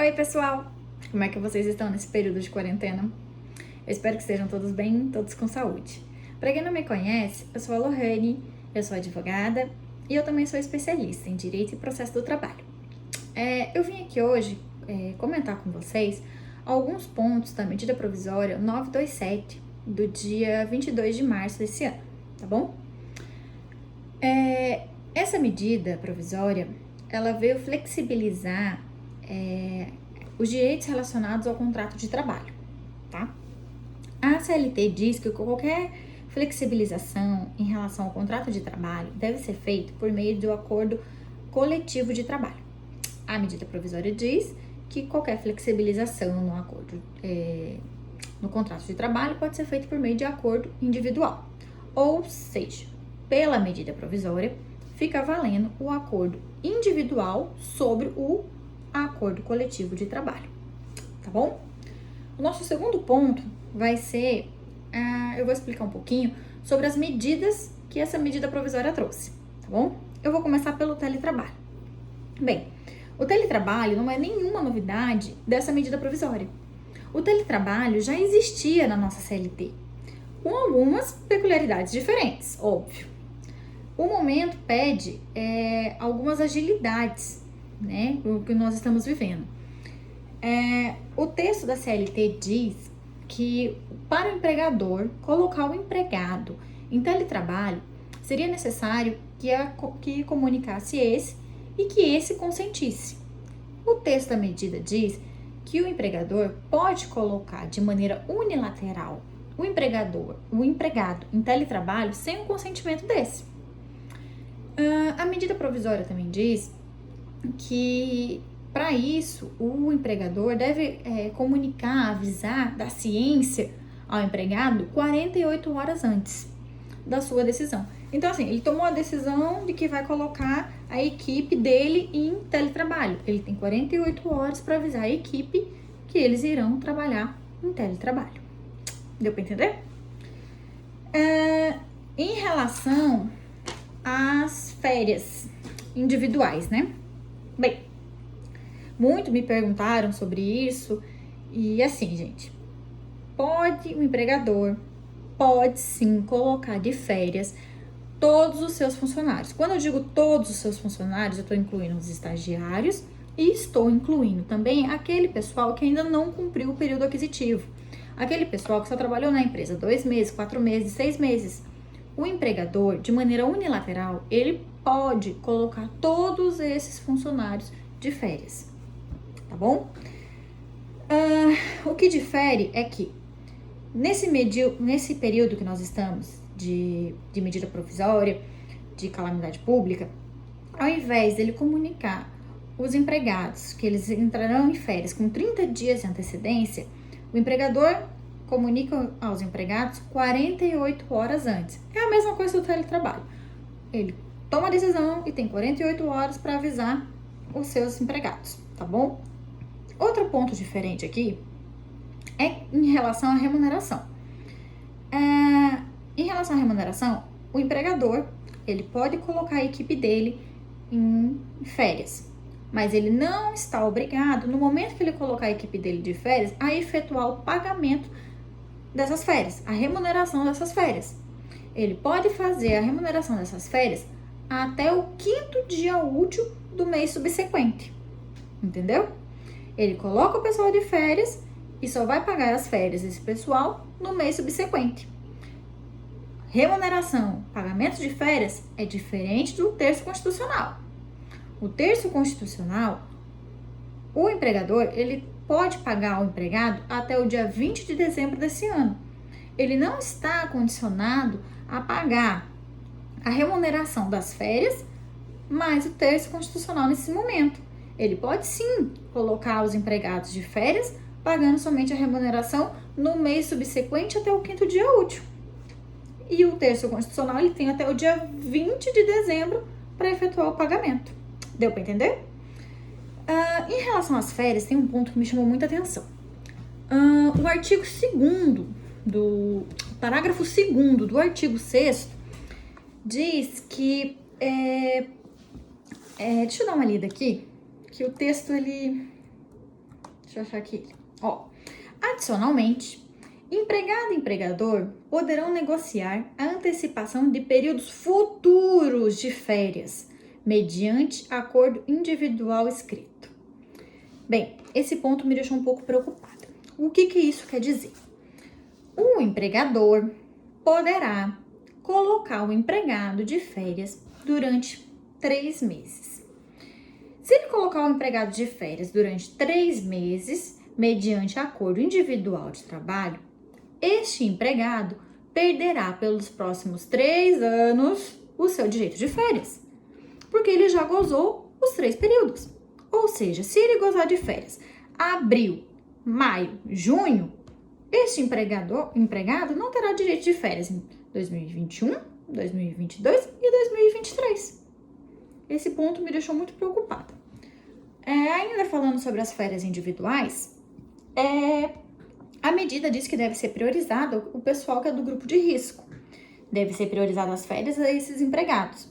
Oi, pessoal! Como é que vocês estão nesse período de quarentena? Eu espero que estejam todos bem, todos com saúde. Para quem não me conhece, eu sou a Lohane, eu sou advogada e eu também sou especialista em Direito e Processo do Trabalho. Eu vim aqui hoje comentar com vocês alguns pontos da medida provisória 927 do dia 22 de março desse ano, tá bom? Essa medida provisória, ela veio flexibilizar os direitos relacionados ao contrato de trabalho, tá? A CLT diz que qualquer flexibilização em relação ao contrato de trabalho deve ser feito por meio do acordo coletivo de trabalho. A medida provisória diz que qualquer flexibilização no acordo, no contrato de trabalho pode ser feito por meio de acordo individual. Ou seja, pela medida provisória, fica valendo o acordo individual sobre o acordo coletivo de trabalho, tá bom? O nosso segundo ponto vai ser, eu vou explicar um pouquinho sobre as medidas que essa medida provisória trouxe, tá bom? Eu vou começar pelo teletrabalho. Bem, o teletrabalho não é nenhuma novidade dessa medida provisória. O teletrabalho já existia na nossa CLT, com algumas peculiaridades diferentes, óbvio. O momento pede algumas agilidades, né, o que nós estamos vivendo. O texto da CLT diz que para o empregador colocar o empregado em teletrabalho, seria necessário que comunicasse esse e que esse consentisse. O texto da medida diz que o empregador pode colocar de maneira unilateral o empregado em teletrabalho sem o consentimento desse. A medida provisória também diz que, para isso, o empregador deve comunicar, avisar da ciência ao empregado 48 horas antes da sua decisão. Então, assim, ele tomou a decisão de que vai colocar a equipe dele em teletrabalho. Ele tem 48 horas para avisar a equipe que eles irão trabalhar em teletrabalho. Deu para entender? Em relação às férias individuais, né? Bem, muito me perguntaram sobre isso e assim, gente, o empregador pode sim colocar de férias todos os seus funcionários. Quando eu digo todos os seus funcionários, eu estou incluindo os estagiários e estou incluindo também aquele pessoal que ainda não cumpriu o período aquisitivo. Aquele pessoal que só trabalhou na empresa 2 meses, 4 meses, 6 meses. O empregador, de maneira unilateral, ele pode colocar todos esses funcionários de férias, tá bom? O que difere é que nesse período que nós estamos de medida provisória, de calamidade pública, ao invés dele comunicar os empregados que eles entrarão em férias com 30 dias de antecedência, o empregador comunica aos empregados 48 horas antes. É a mesma coisa do teletrabalho. Ele toma a decisão e tem 48 horas para avisar os seus empregados, tá bom? Outro ponto diferente aqui é em relação à remuneração. Em relação à remuneração, o empregador, ele pode colocar a equipe dele em férias, mas ele não está obrigado, no momento que ele colocar a equipe dele de férias, a efetuar o pagamento dessas férias, a remuneração dessas férias. Ele pode fazer a remuneração dessas férias até o 5º dia útil do mês subsequente, entendeu? Ele coloca o pessoal de férias e só vai pagar as férias desse pessoal no mês subsequente. Remuneração, pagamento de férias é diferente do terço constitucional. O terço constitucional, o empregador, ele pode pagar ao empregado até o dia 20 de dezembro desse ano. Ele não está condicionado a pagar a remuneração das férias mais o terço constitucional nesse momento. Ele pode sim colocar os empregados de férias pagando somente a remuneração no mês subsequente até o 5º dia útil. E o terço constitucional ele tem até o dia 20 de dezembro para efetuar o pagamento. Deu para entender? Em relação às férias, tem um ponto que me chamou muita atenção. O artigo 2º parágrafo 2º do artigo 6º diz que deixa eu dar uma lida aqui, que o texto ele Deixa eu achar aqui. Ó, adicionalmente, empregado e empregador poderão negociar a antecipação de períodos futuros de férias, mediante acordo individual escrito. Bem, esse ponto me deixou um pouco preocupada. O que isso quer dizer? O empregador poderá colocar o empregado de férias durante 3 meses. Se ele colocar o empregado de férias durante 3 meses, mediante acordo individual de trabalho, este empregado perderá pelos próximos 3 anos o seu direito de férias, porque ele já gozou os 3 períodos. Ou seja, se ele gozar de férias abril, maio, junho, este empregado não terá direito de férias em 2021, 2022 e 2023. Esse ponto me deixou muito preocupada. Ainda falando sobre as férias individuais, a medida diz que deve ser priorizado o pessoal que é do grupo de risco. Deve ser priorizado as férias a esses empregados.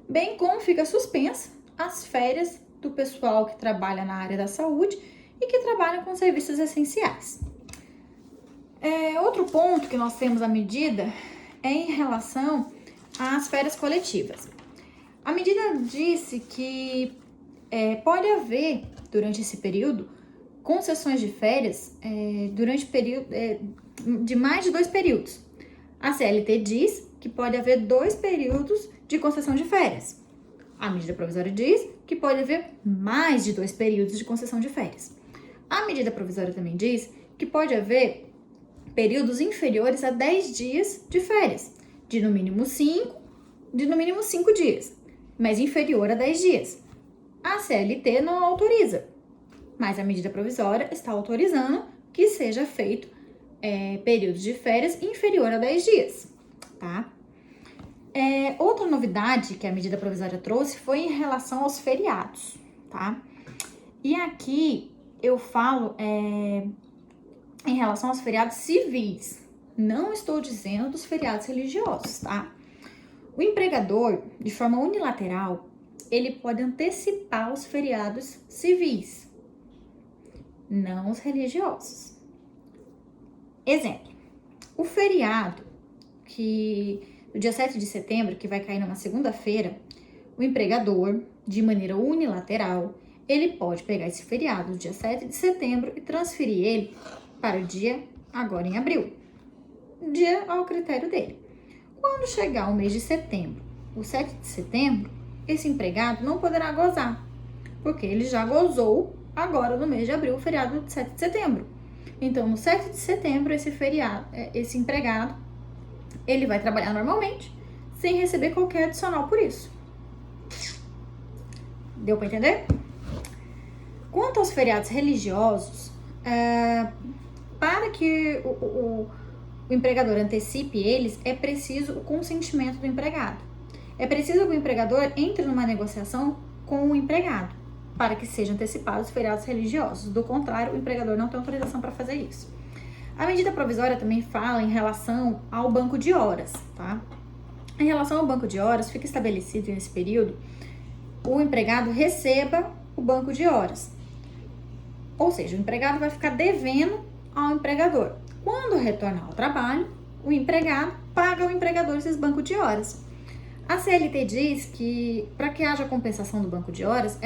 Bem como fica suspensa as férias do pessoal que trabalha na área da saúde e que trabalha com serviços essenciais. Outro ponto que nós temos a medida é em relação às férias coletivas. A medida disse que pode haver, durante esse período, concessões de férias durante período de mais de 2 períodos. A CLT diz que pode haver 2 períodos de concessão de férias. A medida provisória diz que pode haver mais de 2 períodos de concessão de férias. A medida provisória também diz que pode haver períodos inferiores a 10 dias de férias, de no mínimo 5 dias, mas inferior a 10 dias. A CLT não autoriza, mas a medida provisória está autorizando que seja feito períodos de férias inferior a 10 dias, tá? Outra novidade que a medida provisória trouxe foi em relação aos feriados, tá? E aqui eu falo em relação aos feriados civis. Não estou dizendo dos feriados religiosos, tá? O empregador, de forma unilateral, ele pode antecipar os feriados civis, não os religiosos. Exemplo, o feriado no dia 7 de setembro, que vai cair numa segunda-feira, o empregador, de maneira unilateral, ele pode pegar esse feriado do dia 7 de setembro e transferir ele para o dia agora em abril, dia ao critério dele. Quando chegar o mês de setembro, o 7 de setembro, esse empregado não poderá gozar, porque ele já gozou agora no mês de abril, o feriado de 7 de setembro. Então, no 7 de setembro, esse empregado, ele vai trabalhar normalmente, sem receber qualquer adicional por isso. Deu para entender? Quanto aos feriados religiosos, para que o empregador antecipe eles, é preciso o consentimento do empregado. É preciso que o empregador entre numa negociação com o empregado, para que sejam antecipados os feriados religiosos. Do contrário, o empregador não tem autorização para fazer isso. A medida provisória também fala em relação ao banco de horas, tá? Em relação ao banco de horas, fica estabelecido nesse período, o empregado receba o banco de horas. Ou seja, o empregado vai ficar devendo ao empregador. Quando retornar ao trabalho, o empregado paga ao empregador esses bancos de horas. A CLT diz que, para que haja compensação do banco de horas,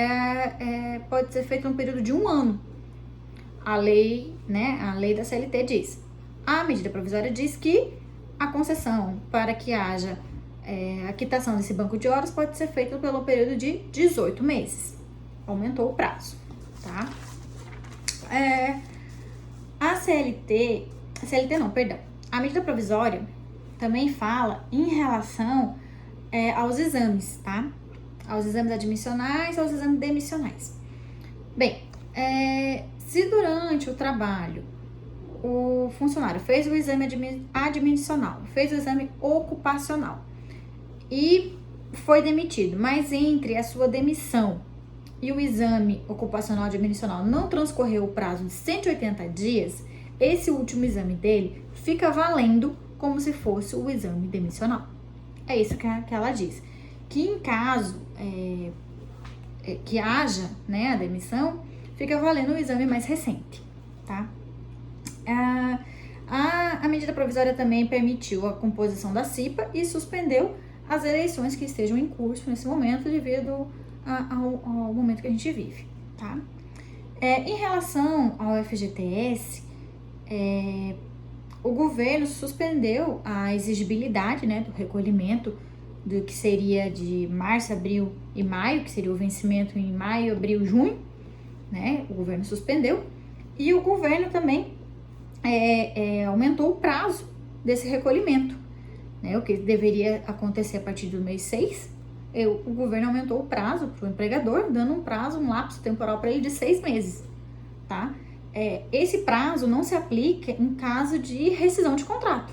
pode ser feito num período de 1 ano. A lei da CLT diz. A medida provisória diz que a concessão para que haja a quitação desse banco de horas pode ser feita pelo período de 18 meses. Aumentou o prazo, tá? A medida provisória também fala em relação aos exames, tá? Aos exames admissionais, aos exames demissionais. Bem, se durante o trabalho o funcionário fez o exame admissional, fez o exame ocupacional e foi demitido, mas entre a sua demissão e o exame ocupacional admissional não transcorreu o prazo de 180 dias, esse último exame dele fica valendo como se fosse o exame demissional. É isso que ela diz. Que em caso que haja a demissão, fica valendo o exame mais recente, tá? A medida provisória também permitiu a composição da CIPA e suspendeu as eleições que estejam em curso nesse momento devido ao momento que a gente vive, tá? Em relação ao FGTS, o governo suspendeu a exigibilidade, né, do recolhimento do que seria de março, abril e maio, que seria o vencimento em maio, abril, junho, né? O governo suspendeu. E o governo também aumentou o prazo desse recolhimento, né? O que deveria acontecer a partir do mês 6, o governo aumentou o prazo para o empregador, dando um lapso temporal para ele de 6 meses, tá? Esse prazo não se aplica em caso de rescisão de contrato,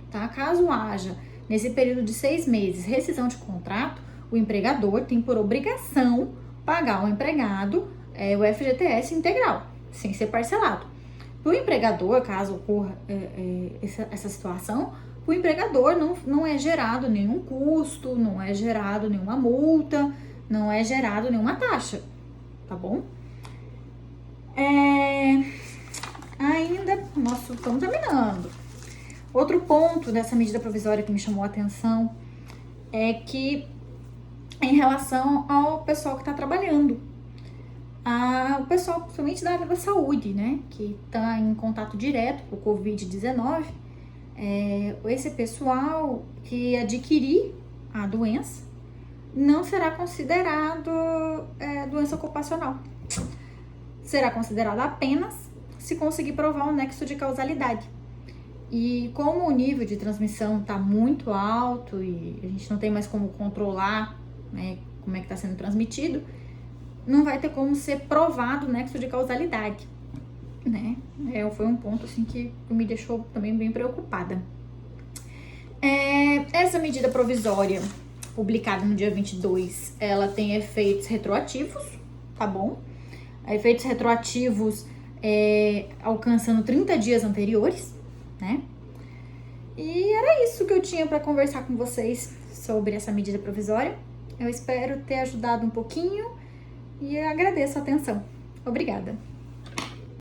tá? Caso haja, nesse período de 6 meses, rescisão de contrato, o empregador tem por obrigação pagar ao empregado o FGTS integral, sem ser parcelado. Para o empregador, caso ocorra essa situação, o empregador não é gerado nenhum custo, não é gerado nenhuma multa, não é gerado nenhuma taxa, tá bom? Ainda, nós estamos terminando. Outro ponto dessa medida provisória que me chamou a atenção é que, em relação ao pessoal que está trabalhando, o pessoal, principalmente da área da saúde, né, que está em contato direto com o Covid-19, esse pessoal que adquirir a doença não será considerado doença ocupacional. Será considerado apenas se conseguir provar um nexo de causalidade. E como o nível de transmissão está muito alto e a gente não tem mais como controlar, né, como é que está sendo transmitido, não vai ter como ser provado o nexo de causalidade, né? Foi um ponto assim que me deixou também bem preocupada. Essa medida provisória, publicada no dia 22, ela tem efeitos retroativos, tá bom? Efeitos retroativos alcançando 30 dias anteriores, né? E era isso que eu tinha para conversar com vocês sobre essa medida provisória. Eu espero ter ajudado um pouquinho e agradeço a atenção. Obrigada!